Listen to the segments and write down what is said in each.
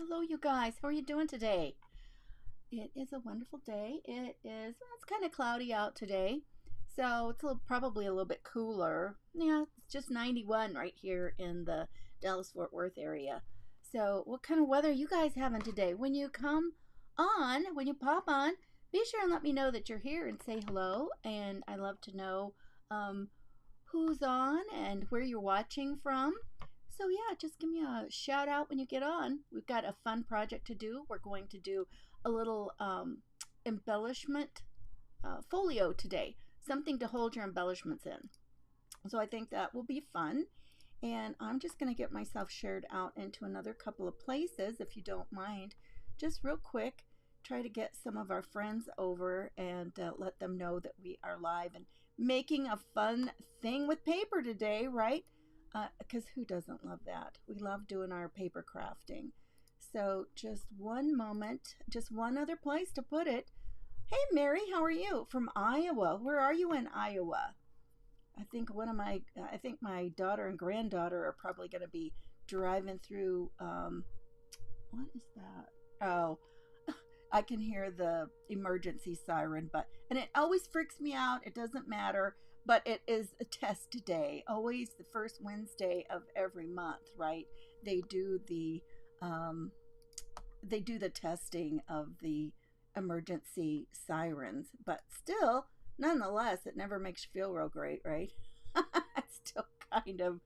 Hello, you guys. How are you doing today? It is a wonderful day. It's kind of cloudy out today, so it's probably a little bit cooler. Yeah, it's just 91 right here in the Dallas-Fort Worth area. So, what kind of weather are you guys having today? When you pop on, be sure and let me know that you're here and say hello. And I love to know um, who's on and where you're watching from. So, yeah, just give me a shout out when you get on. We've got a fun project to do. We're going to do a little embellishment folio today, something to hold your embellishments in. So, I think that will be fun. And I'm just going to get myself shared out into another couple of places, if you don't mind. Just real quick, try to get some of our friends over and let them know that we are live and making a fun thing with paper today, right? Because who doesn't love that? We love doing our paper crafting. So just one moment, just one other place to put it. Hey, Mary, how are you? From Iowa. Where are you in Iowa? I think my daughter and granddaughter are probably going to be driving through. What is that? Oh, I can hear the emergency siren, and it always freaks me out. It doesn't matter, but it is a test day. Always the first Wednesday of every month, right? They do the um, they do the testing of the emergency sirens, but still, nonetheless, it never makes you feel real great, right? it's still kind of,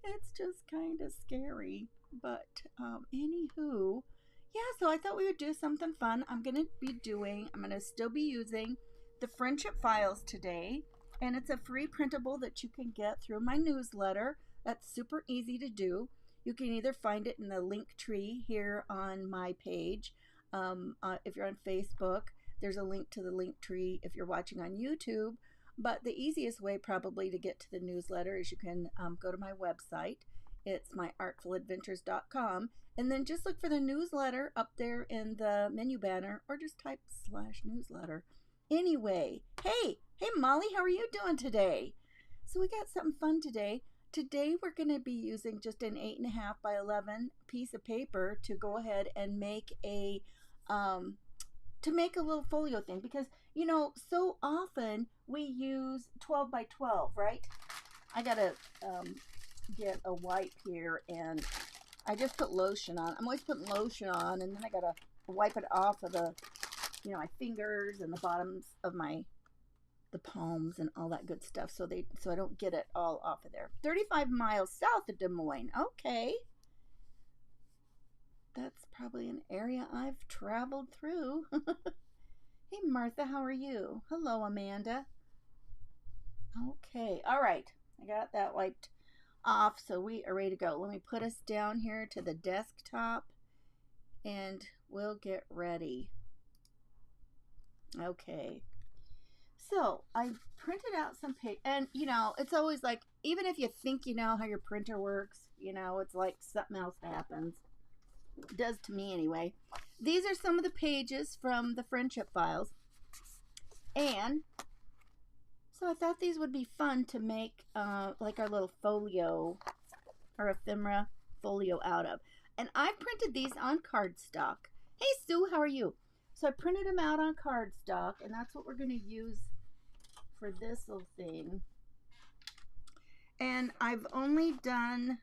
it's just kind of scary. But anywho, yeah. So I thought we would do something fun. I'm gonna still be using the friendship files today, and it's a free printable that you can get through my newsletter. That's super easy to do. You can either find it in the link tree here on my page. If you're on Facebook, there's a link to the link tree if you're watching on YouTube. But the easiest way probably to get to the newsletter is you can go to my website. It's myartfuladventures.com, and then just look for the newsletter up there in the menu banner, or just type /newsletter. Anyway, hey Molly, how are you doing today? So we got something fun today. Today we're going to be using just an 8.5 by 11 piece of paper to go ahead and make um, a little folio thing, because so often we use 12 by 12, right? I gotta get a wipe here, and I just put lotion on. I'm always putting lotion on, and then I gotta wipe it off of my fingers and the bottoms of the palms and all that good stuff, so I don't get it all off of there. 35 miles south of Des Moines. Okay. That's probably an area I've traveled through. Hey, Martha, how are you? Hello, Amanda. Okay, all right. I got that wiped off, so we are ready to go. Let me put us down here to the desktop, and we'll get ready. Okay. So I printed out some paper, and it's always like, even if you think you know how your printer works, it's like something else happens. It does to me anyway. These are some of the pages from the friendship files, and so I thought these would be fun to make like our little folio or ephemera folio out of. And I printed these on cardstock. Hey Sue, how are you? So I printed them out on cardstock, and that's what we're going to use for this little thing. And I've only done,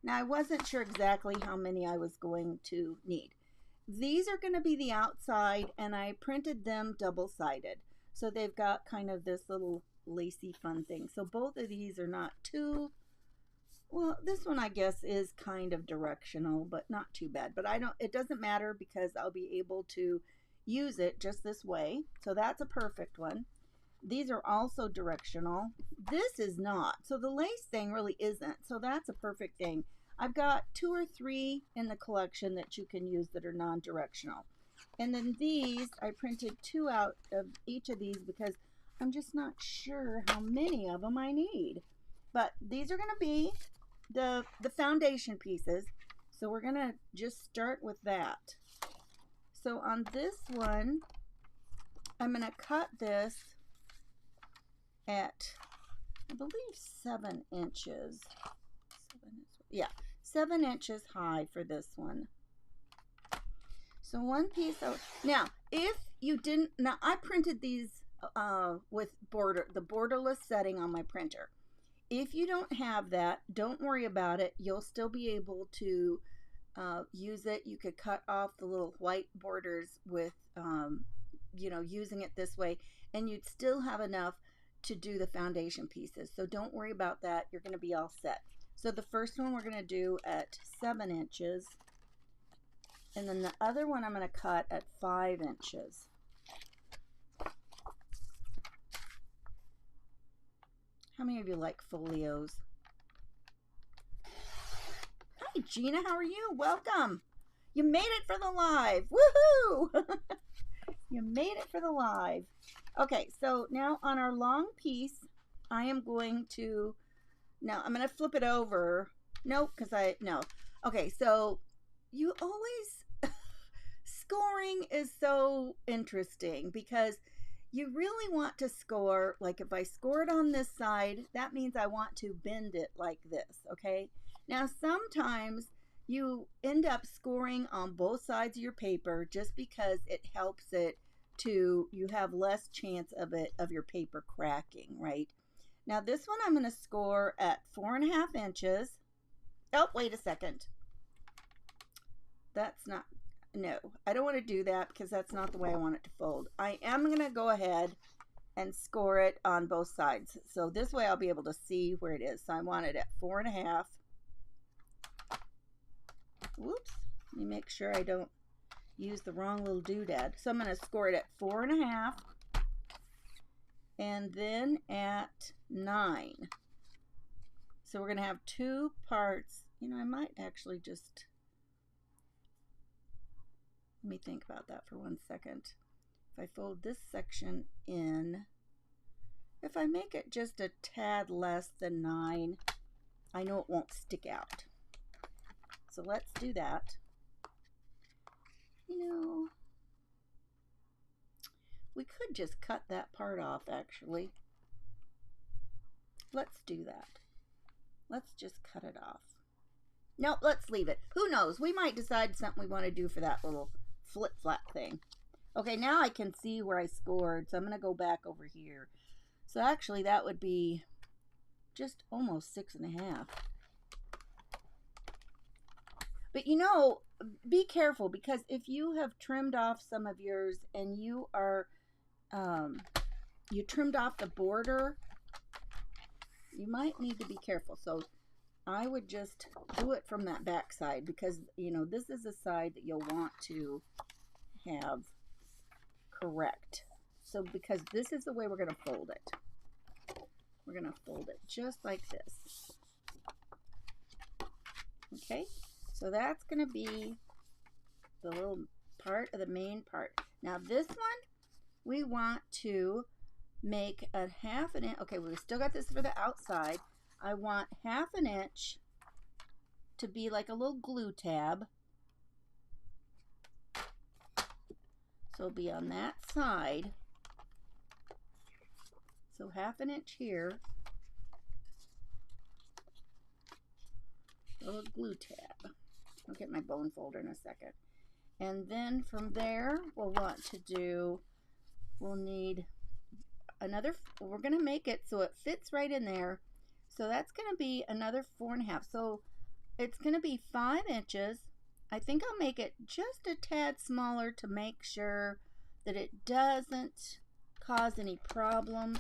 now I wasn't sure exactly how many I was going to need. These are going to be the outside, and I printed them double-sided. So they've got kind of this little lacy fun thing. So both of these are not too, well, this one I guess is kind of directional, but not too bad. But it doesn't matter, because I'll be able to use it just this way. So that's a perfect one. These are also directional. This is not. So the lace thing really isn't. So that's a perfect thing. I've got 2 or 3 in the collection that you can use that are non-directional. And then these, I printed 2 out of each of these because I'm just not sure how many of them I need. But these are going to be the foundation pieces. So we're going to just start with that. So on this one, I'm going to cut this at, I believe, 7 inches. 7 inches high for this one. So one piece of, now if you didn't, now I printed these with the borderless setting on my printer. If you don't have that, don't worry about it. You'll still be able to use it. You could cut off the little white borders with, you know, using it this way, and you'd still have enough to do the foundation pieces. So don't worry about that. You're going to be all set. So the first one we're going to do at 7 inches, and then the other one I'm going to cut at 5 inches. How many of you like folios? Hi Gina, how are you? Welcome. You made it for the live. Woohoo! You made it for the live. Okay, so now on our long piece, I am going to, now I'm going to flip it over. Nope, because no. Okay, so you always, scoring is so interesting because you really want to score, like if I score it on this side, that means I want to bend it like this, okay? Now sometimes you end up scoring on both sides of your paper just because it helps it to, you have less chance of your paper cracking, right? Now this one I'm going to score at 4.5 inches. Oh, wait a second. That's not, no, I don't want to do that because that's not the way I want it to fold. I am going to go ahead and score it on both sides. So this way I'll be able to see where it is. So I want it at 4.5. Whoops, let me make sure I don't use the wrong little doodad. So I'm going to score it at 4.5 and then at 9. So we're going to have 2 parts. You know, I might actually just, let me think about that for 1 second. If I fold this section in, if I make it just a tad less than 9, I know it won't stick out. So let's do that. You know, we could just cut that part off actually. Let's do that. Let's just cut it off. No, let's leave it. Who knows? We might decide something we want to do for that little flip-flap thing. Okay, now I can see where I scored, so I'm going to go back over here. So actually that would be just almost 6.5. But you know, be careful because if you have trimmed off some of yours and you are, you trimmed off the border, you might need to be careful. So I would just do it from that back side because, you know, this is the side that you'll want to have correct. So because this is the way we're going to fold it. We're going to fold it just like this. Okay, so that's going to be the little part of the main part. Now this one, we want to make a 1/2 inch. Okay, we've still got this for the outside. I want 1/2 inch to be like a little glue tab. So it'll be on that side. So 1/2 inch here. A little glue tab. I'll get my bone folder in a second. And then from there, we'll want to do, we'll need another, we're going to make it so it fits right in there. So that's going to be another 4.5. So it's going to be 5 inches. I think I'll make it just a tad smaller to make sure that it doesn't cause any problems.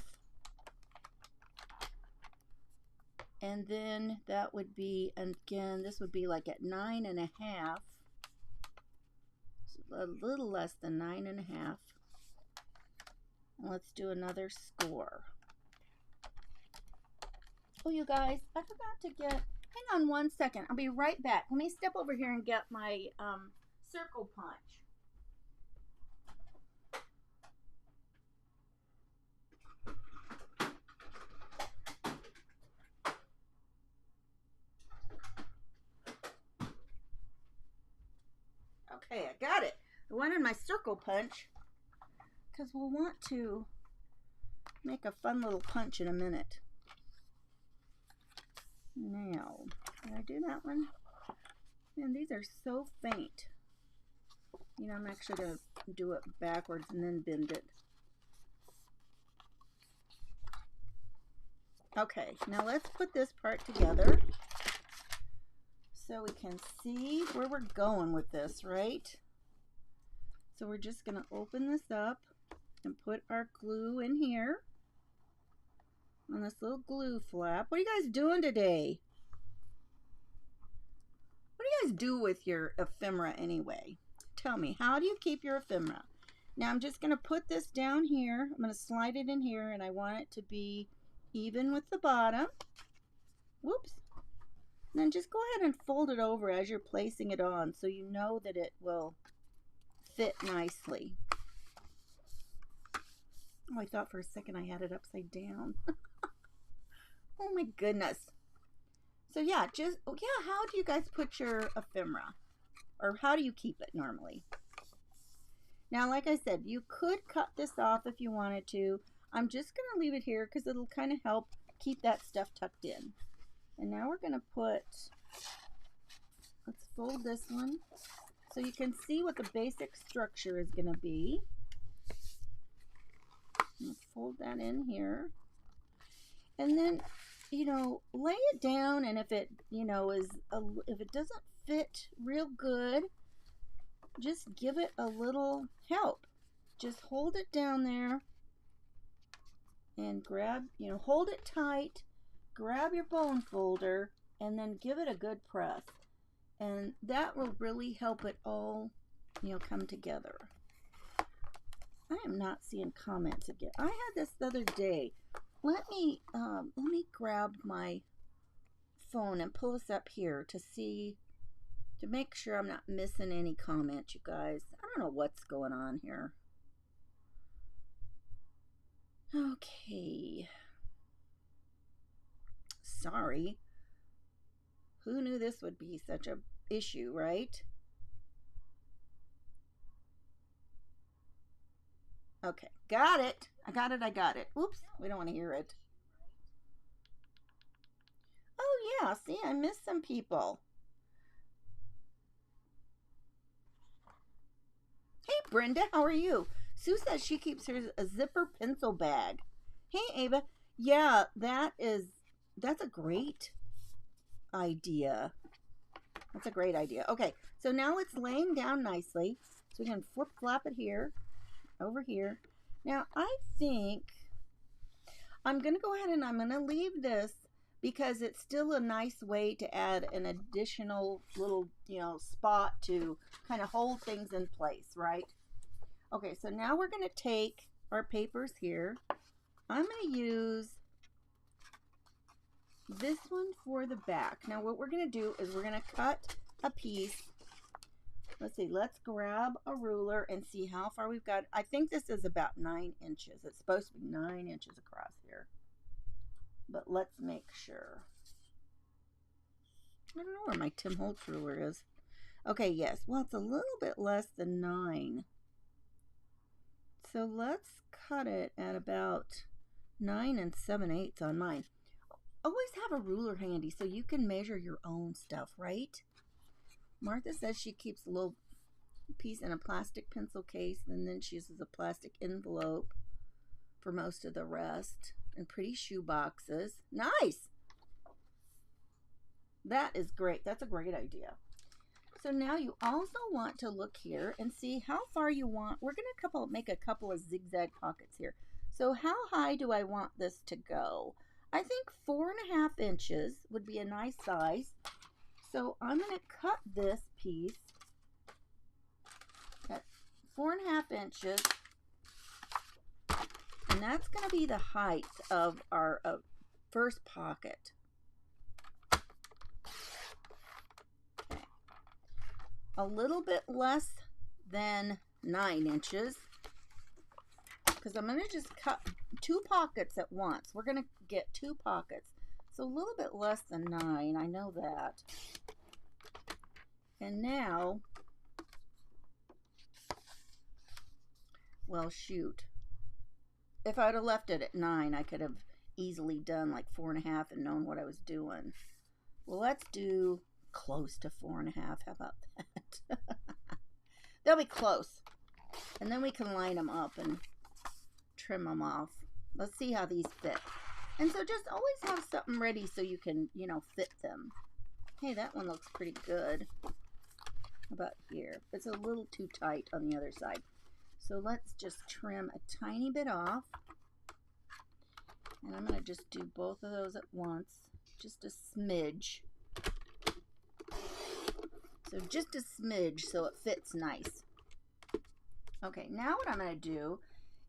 And then that would be, again, this would be like at 9.5. So a little less than 9.5. Let's do another score. Oh, you guys, I forgot to get, hang on 1 second. I'll be right back. Let me step over here and get my circle punch. Okay, I got it. I wanted my circle punch because we'll want to make a fun little punch in a minute. Now, did I do that one? Man, these are so faint. You know, I'm actually going to do it backwards and then bend it. Okay, now let's put this part together so we can see where we're going with this, right? So we're just going to open this up and put our glue in here on this little glue flap. What are you guys doing today? What do you guys do with your ephemera anyway? Tell me, how do you keep your ephemera? Now I'm just going to put this down here. I'm going to slide it in here, and I want it to be even with the bottom. Whoops. And then just go ahead and fold it over as you're placing it on so you know that it will fit nicely. Oh, I thought for a second I had it upside down. Oh my goodness. So yeah, how do you guys put your ephemera? Or how do you keep it normally? Now, like I said, you could cut this off if you wanted to. I'm just going to leave it here because it'll kind of help keep that stuff tucked in. And now we're going to put, let's fold this one so you can see what the basic structure is going to be. Let's fold that in here. And then, you know, lay it down, and if it, you know, if it doesn't fit real good, just give it a little help. Just hold it down there and grab, you know, hold it tight, grab your bone folder, and then give it a good press. And that will really help it all, you know, come together. I am not seeing comments again. I had this the other day. Let me grab my phone and pull this up here to see, to make sure I'm not missing any comments, you guys. I don't know what's going on here. Okay. Sorry. Who knew this would be such a issue, right? Okay, got it. I got it. Oops, we don't want to hear it. Oh yeah, see, I missed some people. Hey Brenda, how are you? Sue says she keeps her a zipper pencil bag. Hey Ava, yeah, that's a great idea. That's a great idea. Okay, so now it's laying down nicely. So we can flap it here, over here. Now I think I'm going to go ahead and I'm going to leave this because it's still a nice way to add an additional little, you know, spot to kind of hold things in place, right? Okay, so now we're going to take our papers here. I'm going to use this one for the back. Now what we're going to do is we're going to cut a piece. Let's see, let's grab a ruler and see how far we've got. I think this is about 9 inches. It's supposed to be 9 inches across here. But let's make sure. I don't know where my Tim Holtz ruler is. Okay, yes. Well, it's a little bit less than 9. So let's cut it at about 9 7/8 on mine. Always have a ruler handy so you can measure your own stuff, right? Martha says she keeps a little piece in a plastic pencil case, and then she uses a plastic envelope for most of the rest, and pretty shoe boxes. Nice! That is great. That's a great idea. So now you also want to look here and see how far you want. We're going to make a couple of zigzag pockets here. So how high do I want this to go? I think 4.5 inches would be a nice size. So I'm going to cut this piece at 4.5 inches. And that's going to be the height of our first pocket. Okay. A little bit less than 9 inches. Because I'm going to just cut 2 pockets at once. We're going to get 2 pockets. So a little bit less than 9. I know that. And now, well, shoot. If I'd have left it at 9, I could have easily done like 4.5 and known what I was doing. Well, let's do close to 4.5. How about that? they'll be close. And then we can line them up and trim them off. Let's see how these fit. And so just always have something ready so you can, you know, fit them. Hey, that one looks pretty good. How about here? It's a little too tight on the other side. So let's just trim a tiny bit off. And I'm going to just do both of those at once. Just a smidge. So just a smidge so it fits nice. Okay, now what I'm going to do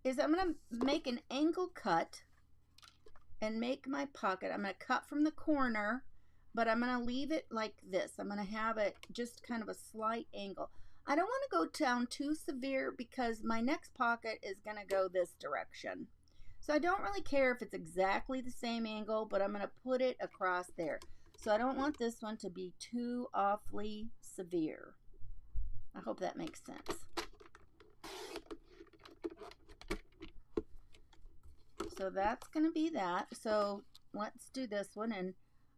is I'm going to make an angle cut and make my pocket. I'm going to cut from the corner, but I'm going to leave it like this. I'm going to have it just kind of a slight angle. I don't want to go down too severe because my next pocket is going to go this direction. So I don't really care if it's exactly the same angle, but I'm going to put it across there. So I don't want this one to be too awfully severe. I hope that makes sense. So that's going to be that. So let's do this one, and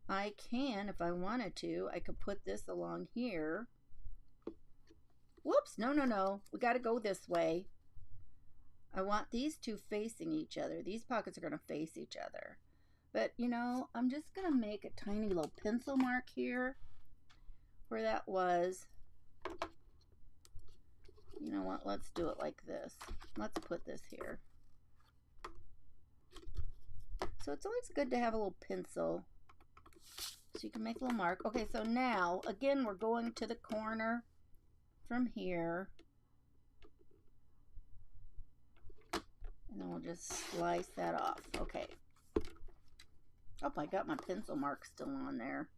I can, if I wanted to, I could put this along here. Whoops, no. We got to go this way. I want these two facing each other. These pockets are going to face each other. But, you know, I'm just going to make a tiny little pencil mark here where that was. You know what? Let's do it like this. Let's put this here. So it's always good to have a little pencil so you can make a little mark. Okay, so now, again, we're going to the corner from here. And then we'll just slice that off. Okay. Oh, I got my pencil mark still on there.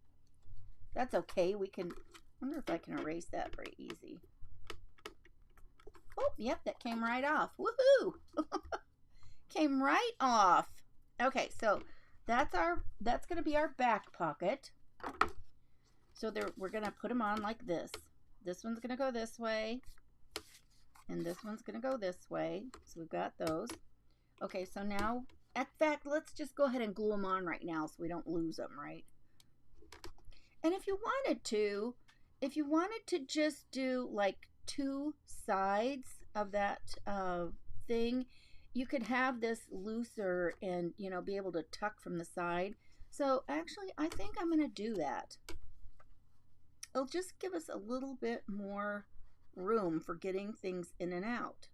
That's okay. We can, I wonder if I can erase that very easy. Oh, yep, that came right off. Woohoo! Came right off. Okay, so that's going to be our back pocket. So we're going to put them on like this. This one's going to go this way. And this one's going to go this way. So we've got those. Okay, so now, in fact, let's just go ahead and glue them on right now so we don't lose them, right? And if you wanted to just do like 2 sides of that thing, you could have this looser and, you know, be able to tuck from the side. So actually, I think I'm going to do that. It'll just give us a little bit more room for getting things in and out.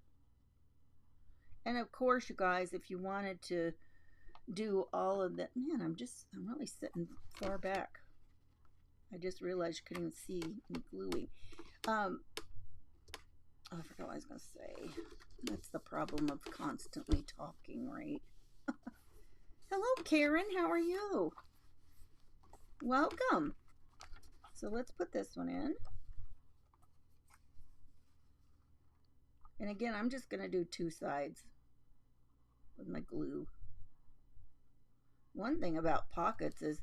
And of course, you guys, if you wanted to do all of that, man, I'm really sitting far back. I just realized you couldn't even see me gluing. Oh, I forgot what I was going to say. That's the problem of constantly talking, right? Hello, Karen. How are you? Welcome. So let's put this one in. And again, I'm just going to do 2 sides with my glue. One thing about pockets is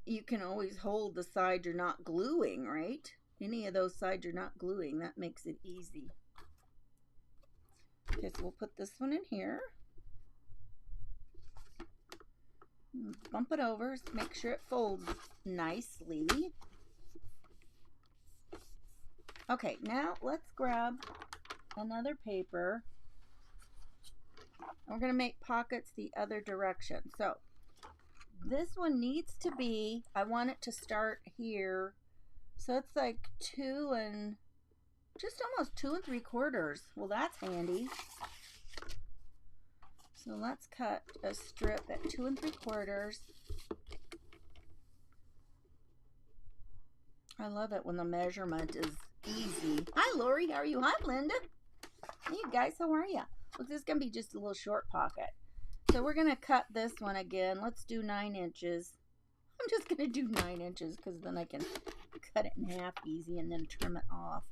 you can always hold the side you're not gluing, right? Any of those sides you're not gluing, that makes it easy. Okay, so we'll put this one in here. Bump it over, make sure it folds nicely. Okay, now let's grab another paper. We're going to make pockets the other direction. So this one needs to be, I want it to start here. So it's like 2 and just almost 2 3/4. Well, that's handy. So let's cut a strip at 2 3/4. I love it when the measurement is easy. Hi, Lori. How are you? Hi, Linda. Hey, you guys. How are you? Look, this is going to be just a little short pocket. So we're going to cut this one again. Let's do 9 inches. I'm just going to do 9 inches because then I can cut it in half easy and then trim it off.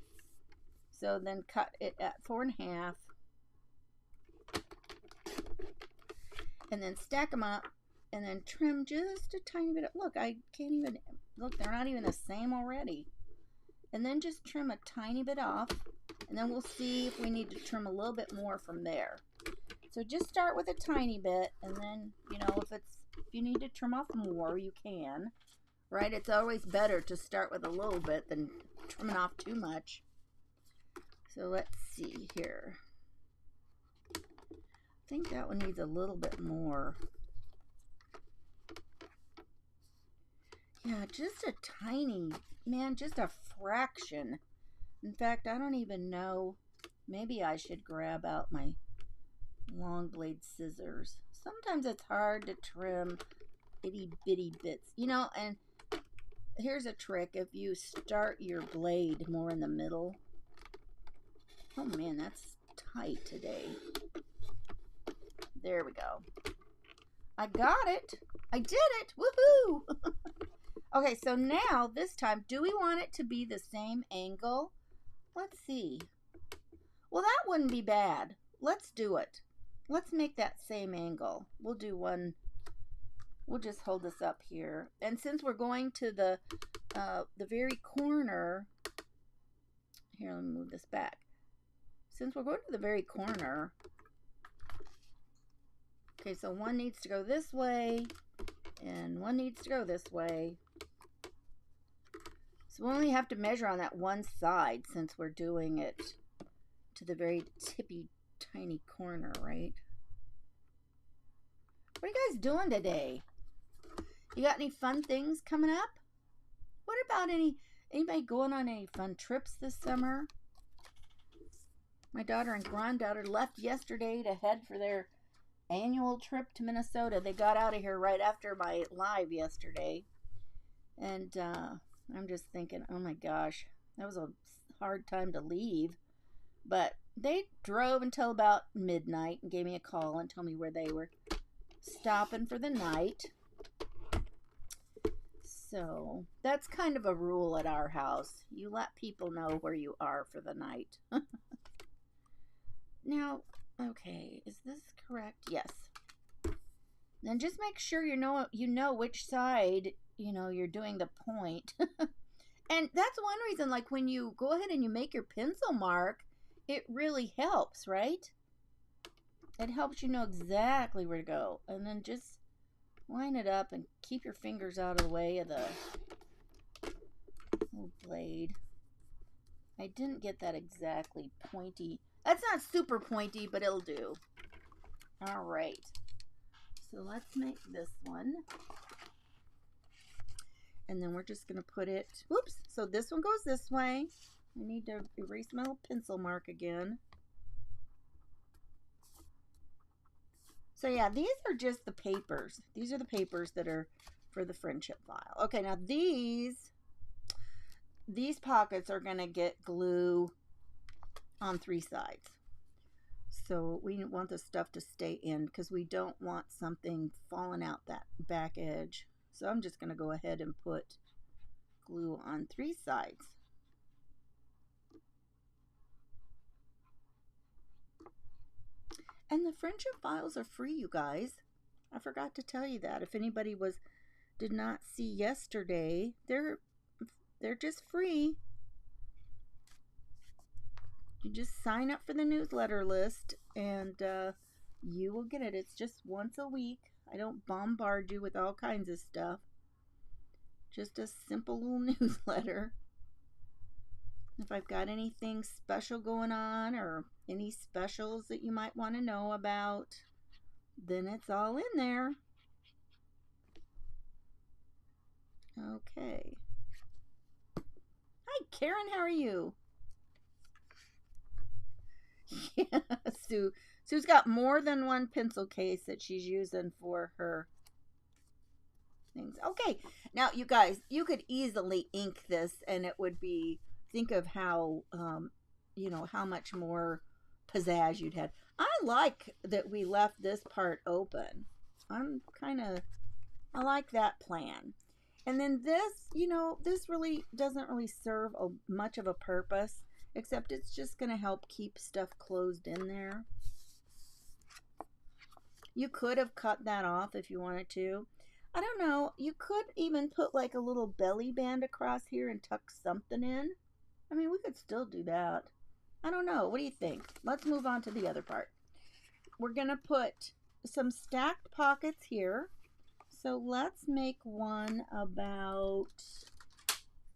So then cut it at 4 1/2. And then stack them up and then trim just a tiny bit. Look, I can't even, look, they're not even the same already. And then just trim a tiny bit off. And then we'll see if we need to trim a little bit more from there. So just start with a tiny bit, and then, you know, if you need to trim off more, you can, right? It's always better to start with a little bit than trimming off too much. So let's see here. I think that one needs a little bit more. Yeah, just a tiny, man, just a fraction. In fact, I don't even know. Maybe I should grab out my long blade scissors. Sometimes it's hard to trim itty bitty bits, you know. And here's a trick: if you start your blade more in the middle. Oh man, that's tight today. There we go. I got it. I did it. Woohoo! Okay, so now this time, do we want it to be the same angle? Let's see. Well, that wouldn't be bad. Let's do it. Let's make that same angle. We'll do one. We'll just hold this up here. And since we're going to the very corner, here, let me move this back. Since we're going to the very corner, okay, so one needs to go this way, and one needs to go this way. So we only have to measure on that one side since we're doing it to the very tippy tiny corner, right? What are you guys doing today? You got any fun things coming up? What about anybody going on any fun trips this summer? My daughter and granddaughter left yesterday to head for their annual trip to Minnesota. They got out of here right after my live yesterday. And I'm just thinking, oh my gosh, that was a hard time to leave. But they drove until about midnight and gave me a call and told me where they were stopping for the night. So that's kind of a rule at our house. You let people know where you are for the night. Now, okay, is this correct? Yes. Then just make sure you know which side, you're doing the point. And that's one reason, like when you go ahead and you make your pencil mark, it really helps, right? It helps you know exactly where to go. And then just line it up and keep your fingers out of the way of the little blade. I didn't get that exactly pointy. That's not super pointy, but it'll do. All right. So let's make this one. And then we're just going to put it, whoops, so this one goes this way. I need to erase my little pencil mark again. So yeah, these are just the papers. These are the papers that are for the friendship file. Okay, now these pockets are going to get glue on 3 sides. So we want the stuff to stay in because we don't want something falling out that back edge. So I'm just going to go ahead and put glue on 3 sides. And the friendship files are free, you guys. I forgot to tell you that. If anybody did not see yesterday, they're just free. You just sign up for the newsletter list and you will get it. It's just once a week. I don't bombard you with all kinds of stuff. Just a simple little newsletter. If I've got anything special going on or any specials that you might want to know about, then it's all in there. Okay. Hi, Karen. How are you? Yeah, Sue's got more than one pencil case that she's using for her things. Okay, now you guys, you could easily ink this and it would be, think of how, how much more pizzazz you'd have. I like that we left this part open. I like that plan. And then this, this really doesn't really serve much of a purpose, except it's just going to help keep stuff closed in there. You could have cut that off if you wanted to. I don't know. You could even put like a little belly band across here and tuck something in. I mean, we could still do that. I don't know. What do you think? Let's move on to the other part. We're going to put some stacked pockets here. So let's make one about,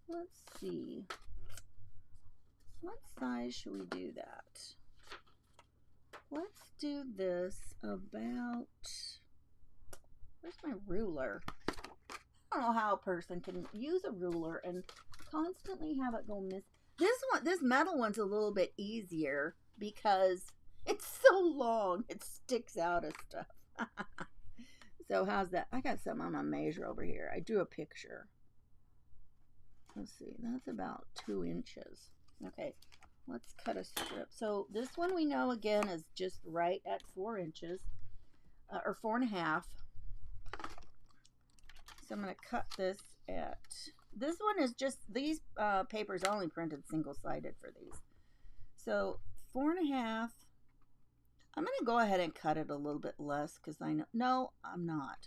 let's see. what size should we do that? Let's do this about, where's my ruler? I don't know how a person can use a ruler and constantly have it go miss. This metal one's a little bit easier because it's so long. It sticks out of stuff. So how's that? I got something I'm gonna measure over here. I drew a picture. Let's see, that's about 2 inches. Okay, let's cut a strip. So this one we know again is just right at 4 inches, or 4.5. So I'm going to cut this at, this one is just, these papers are only printed single-sided for these. So 4.5, I'm going to go ahead and cut it a little bit less because I know, no, I'm not.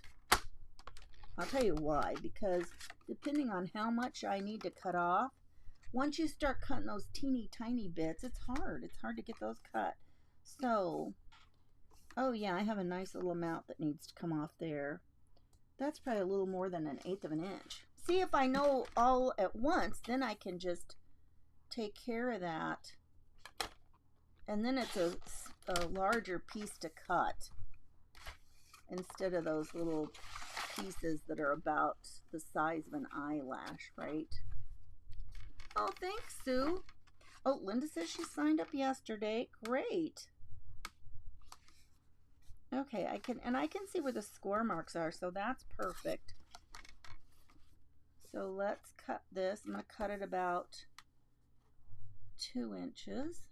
I'll tell you why, because depending on how much I need to cut off, once you start cutting those teeny tiny bits, it's hard. It's hard to get those cut. So, oh yeah, I have a nice little amount that needs to come off there. That's probably a little more than 1/8 of an inch. See, if I know all at once, then I can just take care of that. And then it's a larger piece to cut instead of those little pieces that are about the size of an eyelash, right? Oh, thanks, Sue. Oh, Linda says she signed up yesterday. Great. Okay, I can see where the score marks are, so that's perfect. So let's cut this. I'm going to cut it about 2 inches,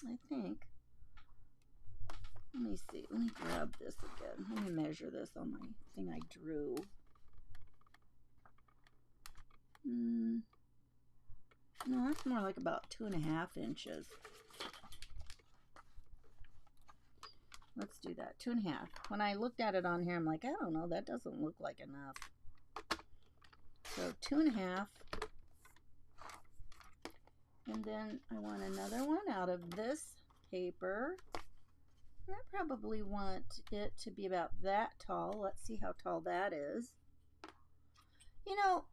I think. Let me see. Let me grab this again. Let me measure this on my thing I drew. No, that's more like about 2.5 inches. Let's do that. 2.5. When I looked at it on here, I'm like, I don't know, that doesn't look like enough. So 2.5. And then I want another one out of this paper. And I probably want it to be about that tall. Let's see how tall that is. You know,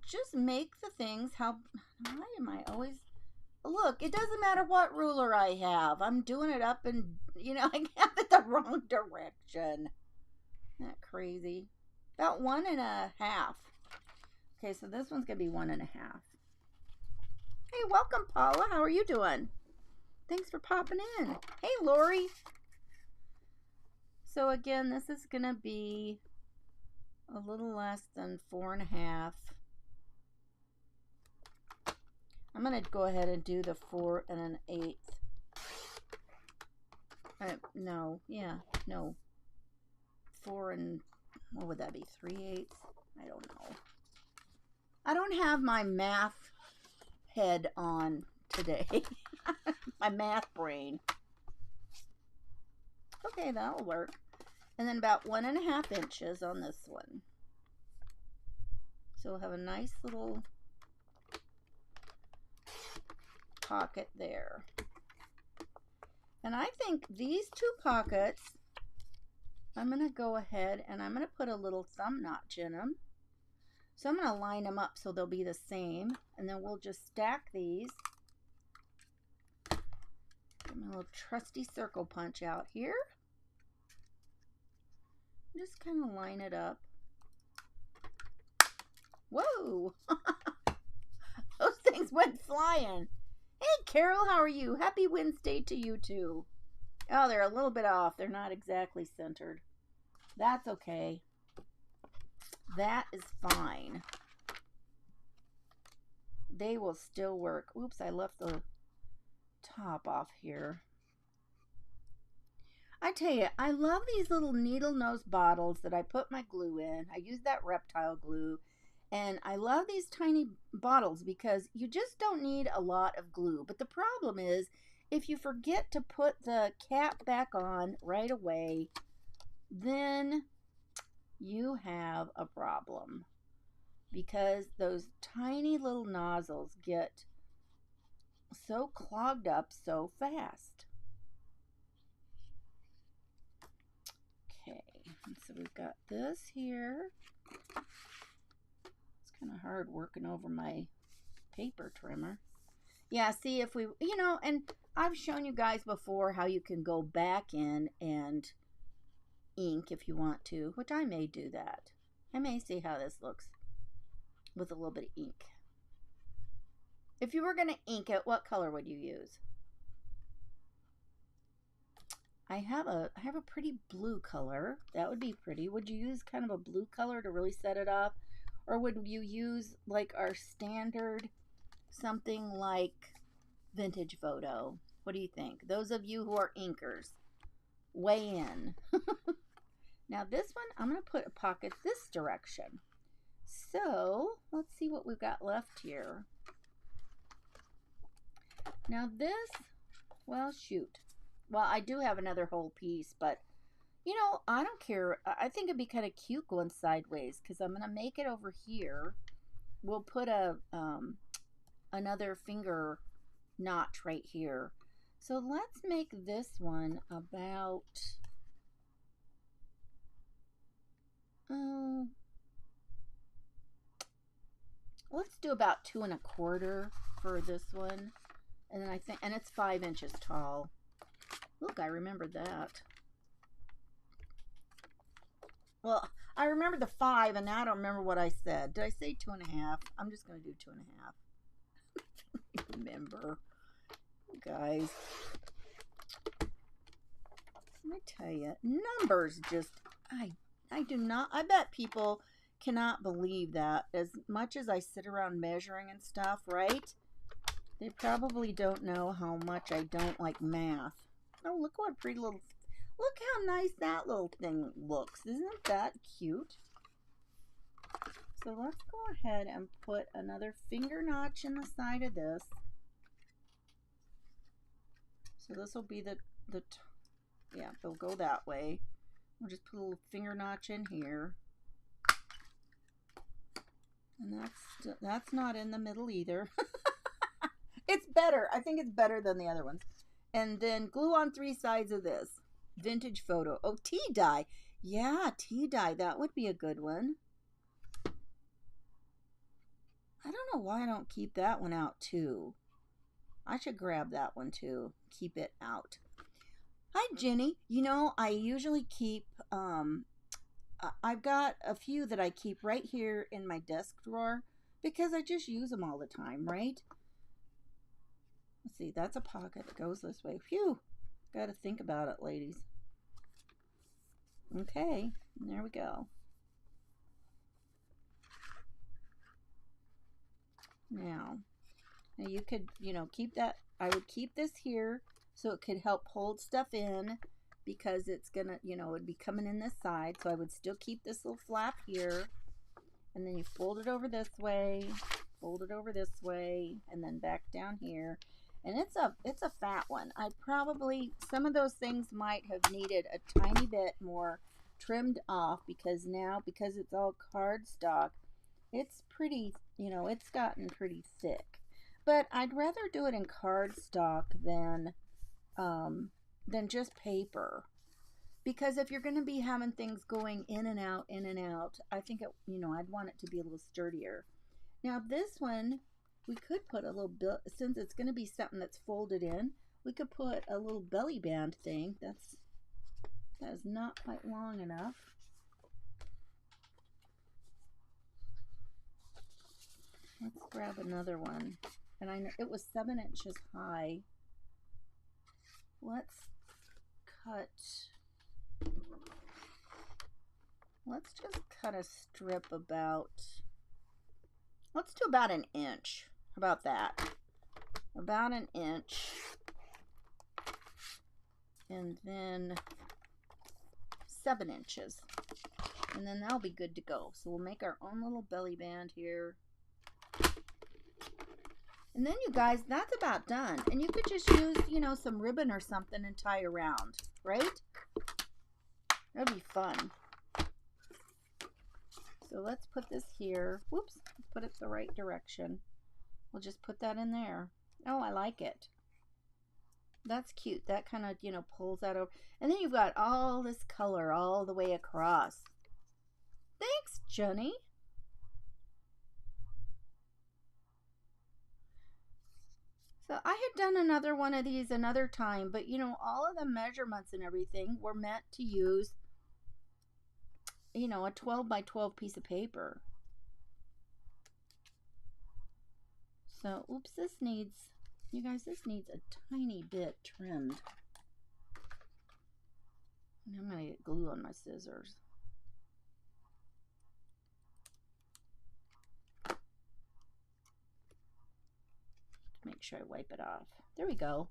just make the things how, why am I always, look, it doesn't matter what ruler I have. I'm doing it up and, you know, I have it the wrong direction. Isn't that crazy? About 1.5. Okay, so this one's going to be 1.5. Hey, welcome, Paula. How are you doing? Thanks for popping in. Hey, Lori. So again, this is going to be a little less than 4.5. I'm going to go ahead and do the 4 1/8. No, yeah, no. 4 and, what would that be, 3/8? I don't know. I don't have my math head on today. My math brain. Okay, that'll work. And then about 1.5 inches on this one. So we'll have a nice little pocket there. And I think these 2 pockets, I'm going to go ahead and I'm going to put a little thumb notch in them. So I'm going to line them up so they'll be the same. And then we'll just stack these. Get my little trusty circle punch out here. Just kind of line it up. Whoa! Those things went flying. Hey, Carol, how are you? Happy Wednesday to you, too. Oh, they're a little bit off. They're not exactly centered. That's okay. That is fine. They will still work. Oops, I left the top off here. I tell you, I love these little needle nose bottles that I put my glue in. I use that reptile glue. And I love these tiny bottles because you just don't need a lot of glue. But the problem is, if you forget to put the cap back on right away, then you have a problem. Because those tiny little nozzles get so clogged up so fast. Okay, so we've got this here. Kind of hard working over my paper trimmer. Yeah, see if we, you know, and I've shown you guys before how you can go back in and ink if you want to, which I may do that. I may see how this looks with a little bit of ink. If you were going to ink it, what color would you use? I have a pretty blue color. That would be pretty. Would you use kind of a blue color to really set it off? Or would you use like our standard, something like vintage photo? What do you think? Those of you who are inkers, weigh in. Now this one, I'm going to put a pocket this direction. So let's see what we've got left here. Now this, well, shoot. Well, I do have another whole piece, but you know, I don't care. I think it'd be kind of cute going sideways because I'm going to make it over here. We'll put a another finger notch right here. So let's make this one about, let's do about 2 1/4 for this one. And then I think, and it's 5 inches tall. Look, I remembered that. Well, I remember the 5, and now I don't remember what I said. Did I say 2 1/2? I'm just going to do 2 1/2. Remember, guys. Let me tell you, numbers just, I do not, I bet people cannot believe that. As much as I sit around measuring and stuff, right? They probably don't know how much I don't like math. Oh, look what a pretty little, look how nice that little thing looks. Isn't that cute? So let's go ahead and put another finger notch in the side of this. So this will be yeah, they'll go that way. We'll just put a little finger notch in here. And that's not in the middle either. It's better. I think it's better than the other ones. And then glue on 3 sides of this. Vintage photo. Oh, tea dye. Yeah, tea dye. That would be a good one. I don't know why I don't keep that one out too. I should grab that one too. Keep it out. Hi, Jenny. You know, I usually keep, I've got a few that I keep right here in my desk drawer because I just use them all the time, right? Let's see, that's a pocket that goes this way. Phew, got to think about it, ladies. Okay, there we go. Now you could, you know, keep that. I would keep this here so it could help hold stuff in because it's gonna, you know, it'd be coming in this side. So I would still keep this little flap here, and then you fold it over this way, fold it over this way, and then back down here. And it's a fat one. I probably, some of those things might have needed a tiny bit more trimmed off because now, because it's all cardstock, it's pretty, you know, it's gotten pretty thick. But I'd rather do it in cardstock than just paper. Because if you're going to be having things going in and out, I think, it, you know, I'd want it to be a little sturdier. Now this one, we could put a little, since it's going to be something that's folded in, we could put a little belly band thing. That is not quite long enough. Let's grab another one. And I know it was 7 inches high. Let's just cut a strip about, let's do about 1 inch. How about that? About 1 inch. And then 7 inches. And then that'll be good to go. So we'll make our own little belly band here. And then you guys, that's about done. And you could just use, you know, some ribbon or something and tie around, right? That'd be fun. So let's put this here. Whoops, put it the right direction. We'll just put that in there. Oh, I like it. That's cute. That kind of, you know, pulls that over. And then you've got all this color all the way across. Thanks, Jenny. So I had done another one of these another time, but you know, all of the measurements and everything were meant to use, you know, a 12 by 12 piece of paper. So, oops, this needs, you guys, this needs a tiny bit trimmed. And I'm going to get glue on my scissors. Make sure I wipe it off. There we go.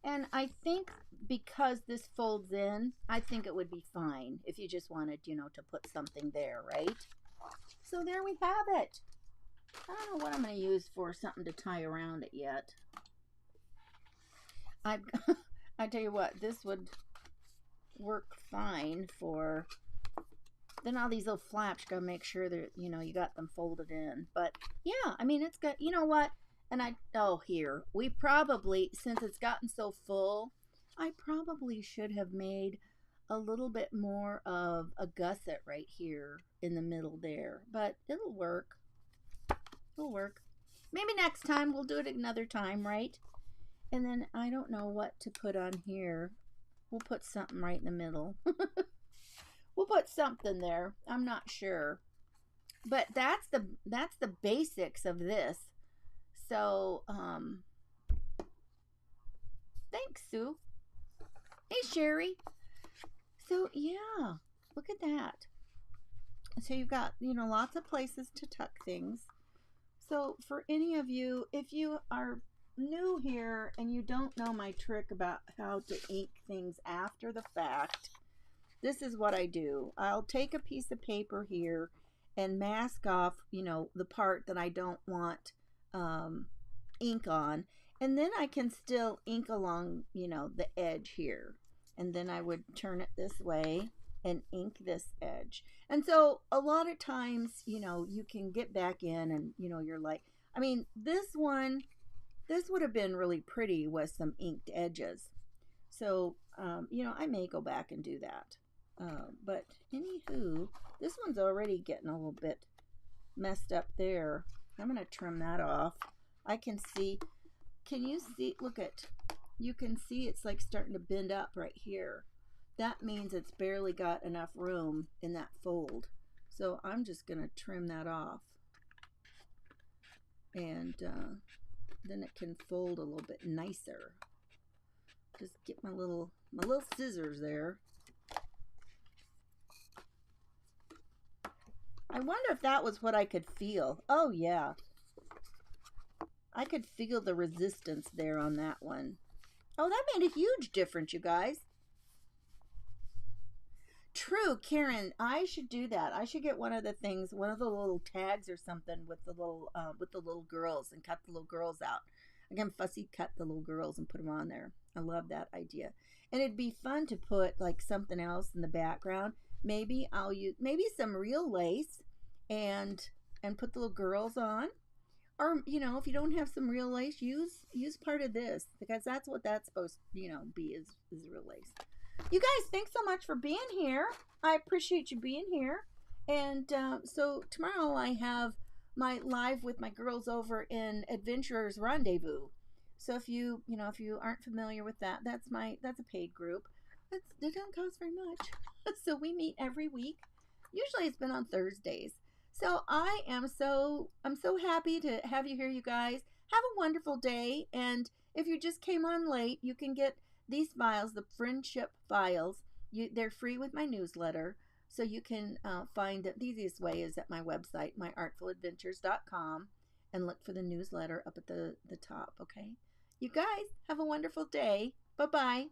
And I think because this folds in, I think it would be fine if you just wanted, you know, to put something there, right? So there we have it. I don't know what I'm going to use for something to tie around it yet. I tell you what, this would work fine for, then all these little flaps, you gotta make sure that, you know, you got them folded in. But yeah, I mean, it's got, you know what? And here, we probably, since it's gotten so full, I probably should have made a little bit more of a gusset right here in the middle there. But it'll work. It'll work. Maybe next time, we'll do it another time, right? And then I don't know what to put on here. We'll put something right in the middle. We'll put something there. I'm not sure. But that's the basics of this. So, thanks, Sue. Hey, Sherry. So, yeah, look at that. So you've got, you know, lots of places to tuck things. So for any of you, if you are new here and you don't know my trick about how to ink things after the fact, this is what I do. I'll take a piece of paper here and mask off, you know, the part that I don't want ink on, and then I can still ink along, you know, the edge here, and then I would turn it this way and ink this edge. And so a lot of times, you know, you can get back in and, you know, you're like, I mean, this one, this would have been really pretty with some inked edges. So, you know, I may go back and do that. But anywho, this one's already getting a little bit messed up there. I'm going to trim that off. I can see, can you see, look at, you can see it's like starting to bend up right here. That means it's barely got enough room in that fold. So I'm just going to trim that off. And then it can fold a little bit nicer. Just get my little scissors there. I wonder if that was what I could feel. Oh yeah. I could feel the resistance there on that one. Oh, that made a huge difference, you guys. True, Karen, I should do that. I should get one of the things, one of the little tags or something with the little girls, and cut the little girls out. I can fussy cut the little girls and put them on there. I love that idea. And it'd be fun to put like something else in the background. Maybe I'll use some real lace and put the little girls on. Or, you know, if you don't have some real lace, use part of this, because that's what that's supposed to, you know, be is real lace. You guys, thanks so much for being here. I appreciate you being here. And so tomorrow I have my live with my girls over in Adventurers Rendezvous. So if you aren't familiar with that, that's a paid group. It doesn't cost very much. So we meet every week. Usually it's been on Thursdays. So I'm so happy to have you here, you guys. Have a wonderful day. And if you just came on late, you can get these files, the friendship files. They're free with my newsletter. So you can find it. The easiest way is at my website, myartfuladventures.com, and look for the newsletter up at the top, okay? You guys, have a wonderful day. Bye-bye.